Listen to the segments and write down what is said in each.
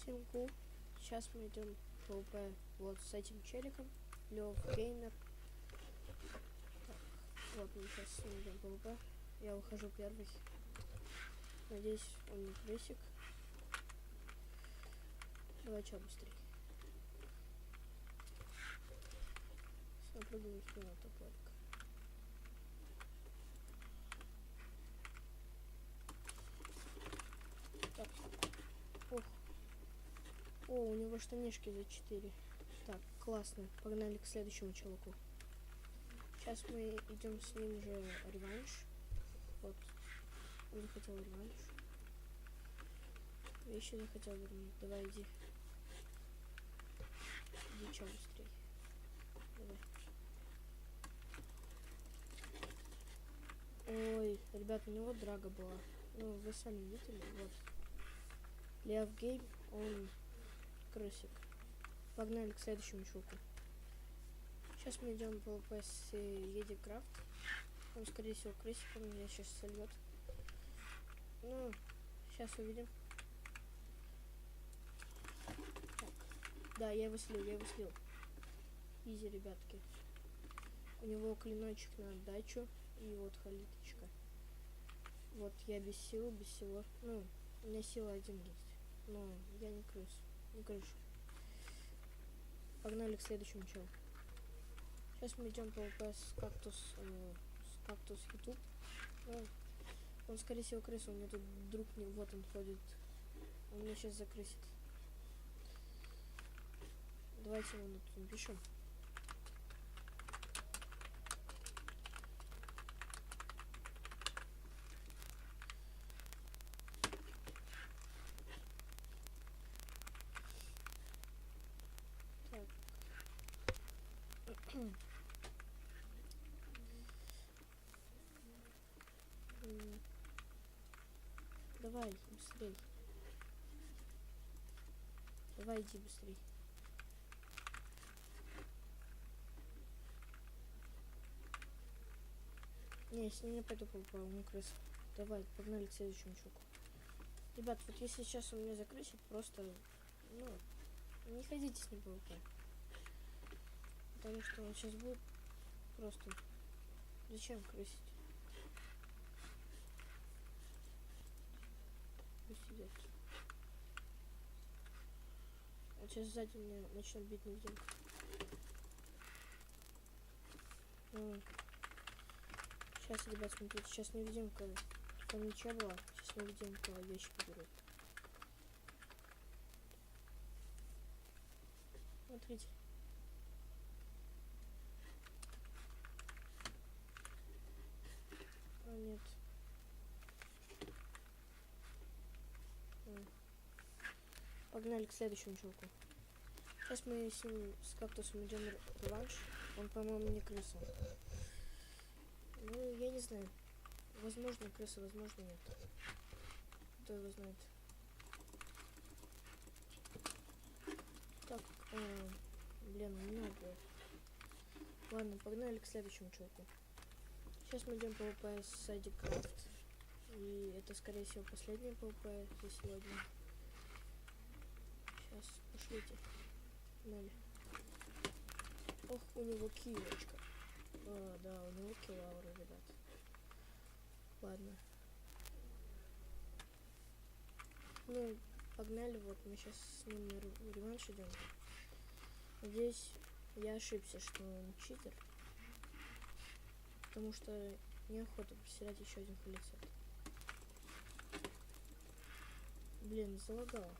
Всем кул. Сейчас мы идем ПВП вот с этим челиком. Лев Геймер. Вот мы сейчас с ним идем ПВП. Я выхожу первый. Надеюсь, он не крысик. Давай чё быстрее. Все, прыгаем в спину топорик. Так. Ох. О, у него штанишки за 4. Так, классно. Погнали к следующему чуваку. Сейчас мы идем с ним же реванш. Вот. Он захотел реванш. Вещи захотел вернуть. Давай, иди. Иди чё быстрей. Давай. Ой, ребят, у него драга была. Ну, вы сами видели, вот. Лев Гейм, он крысик. Погнали к следующему чуваку. Сейчас мы идем по ПВП с Еди Крафт. Он, скорее всего, крысик, он меня сейчас сольет. Ну, сейчас увидим. Так. Да, я его слил. Изи, ребятки. У него клиночек на отдачу. И вот халиточка. Вот я без силы, без всего. Ну, у меня сила 1 есть. Но я не крыс. Не крышу. Погнали к следующему челу. Сейчас мы идем по ПВП с кактус YouTube. Ну, он, скорее всего, крыса. У меня тут друг не... Вот он ходит. Он меня сейчас закрысит. Давайте его тут напишем. Так. Давай, быстрей. Давай, иди быстрей. Не, с ним не пойду по он крыса. Давай, погнали к следующему чуваку. Ребят, вот если сейчас он меня закрысит, просто, ну, не ходите с ним по ПВП. Потому что он сейчас будет просто... Зачем крысить? Пусть идет. Он сейчас сзади меня начнет бить невидимка. Сейчас, ребят, смотрите, сейчас невидимка. Там ничего была. Сейчас невидимка вещи поберет. Смотрите. А, нет. Погнали к следующему чуваку. Сейчас мы с ним, с кактусом идем реванш. Он, по-моему, не крыса. Ну, я не знаю. Возможно, крыса, возможно, нет. Кто его знает. Так, блин, не надо. Ладно, погнали к следующему чуваку. Сейчас мы идем ПВП с Еди Крафт. И это, скорее всего, последнее ПВП за сегодня. Сейчас, пошлите. Погнали. Ох, у него килочка. А, да, у него киллаура, ребят. Ладно. Ну, погнали, вот мы сейчас с ним на реванш идем. Надеюсь, я ошибся, что он читер. Потому что неохота потерять еще один халицет. Блин, залагало.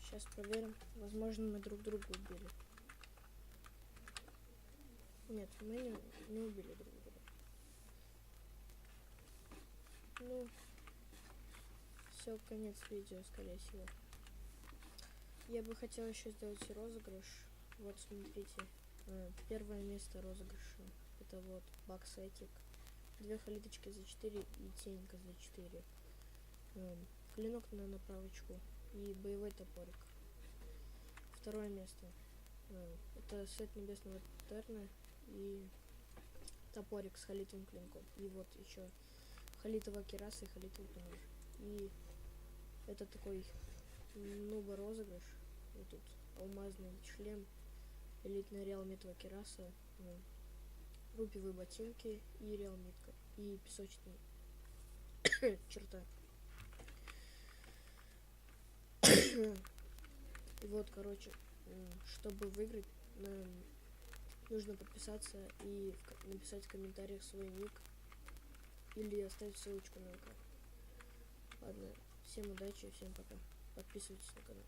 Сейчас проверим. Возможно, мы друг друга убили. Нет, мы не убили друг друга. Ну, все, конец видео, скорее всего. Я бы хотел еще сделать розыгрыш. Вот, смотрите. Первое место розыгрыша. Это вот баксетик. 2 халиточки за 4 и тенька за 4. Клинок на направочку и боевой топорик. Второе место. Это сет небесного терна и топорик с халитовым клинком. И вот еще халитовая кираса и халитовый нож. И это такой нуба розыгрыш. Вот тут алмазный шлем, элитная реал метовая кераса, рупиевые ботинки и реал митка. И песочный черта. И вот, короче, чтобы выиграть, нужно подписаться и написать в комментариях свой ник или оставить ссылочку на ВК. Ладно, всем удачи, всем пока. Подписывайтесь на канал.